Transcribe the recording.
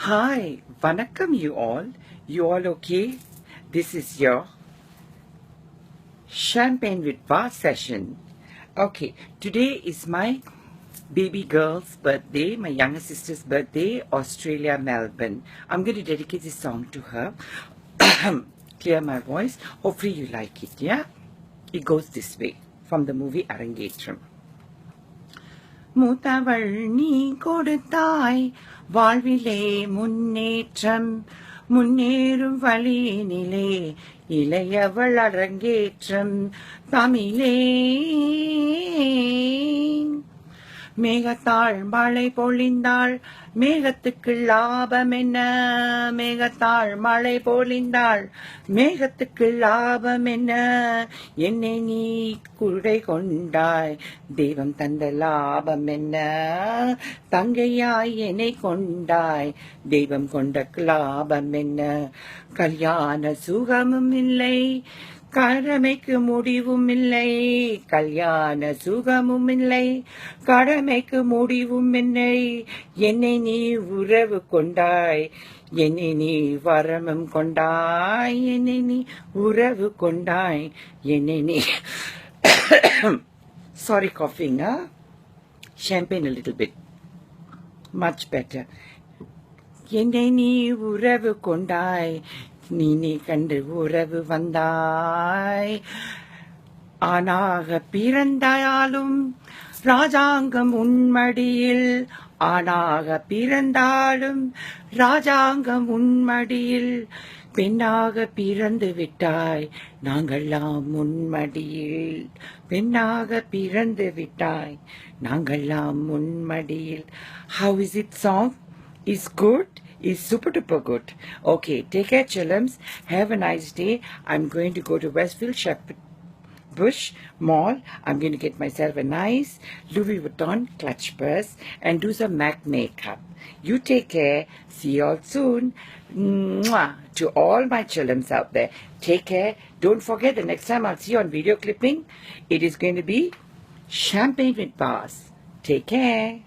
Hi, vanakkam you all. You all okay? This is your champagne with bar session. Okay, today is my baby girl's birthday, my younger sister's birthday, Australia, Melbourne. I'm going to dedicate this song to her. Clear my voice. Hopefully you like it, yeah? It goes this way from the movie Arangetram. முதவள் நீ கொடுத்தாய் வாழ்விலே முன்னேற்றம் முன்னேறும் வழியினிலே இளையவள் அரங்கேற்றம் தமிழே மேகத்தாள் மழை பொழிந்தாள் மேகத்துக்கு லாபம் என்ன மேகத்தாள் மழை பொழிந்தாள் மேகத்துக்கு லாபம் என்ன என்னை நீ குடை கொண்டாய் தெய்வம் தந்த லாபம் என்ன தங்கையாய் என்னை கொண்டாய் தெய்வம் கொண்ட லாபம் என்ன கல்யாண சுகமும் இல்லை கடமைக்கு முடிவும் இல்லை கல்யாண சுகமும் இல்லை கடமைக்கு முடிவும் இல்லை என்னை நீ உறவு கொண்டாய் என்னை நீ வரமும் கொண்டாய் என்னை நீ உறவு கொண்டாய் என்னை நீ sorry coughing champagne a little bit much better என்னை நீ உறவு கொண்டாய் நீ கண்டு உறவு வந்தாய் ஆனாக பிறந்தாலும் ராஜாங்கம் உன்மடியில் ஆனாக பிறந்தாலும் ராஜாங்கம் உன்மடியில் பெண்ணாக பிறந்து விட்டாய் நாங்கள்லாம் உன்மடியில் பெண்ணாக பிறந்து விட்டாய் நாங்கள்லாம் உன்மடியில் How is it song? Is good? Is super duper good. Okay, take care chillums. Have a nice day. I'm going to go to Westfield Shepherd Bush Mall. I'm going to get myself a nice Louis Vuitton clutch purse and do some MAC makeup. You take care. See you all soon. Mwah. To all my chillums out there, take care. Don't forget the next time I'll see you on video clipping, it is going to be champagne with bars. Take care.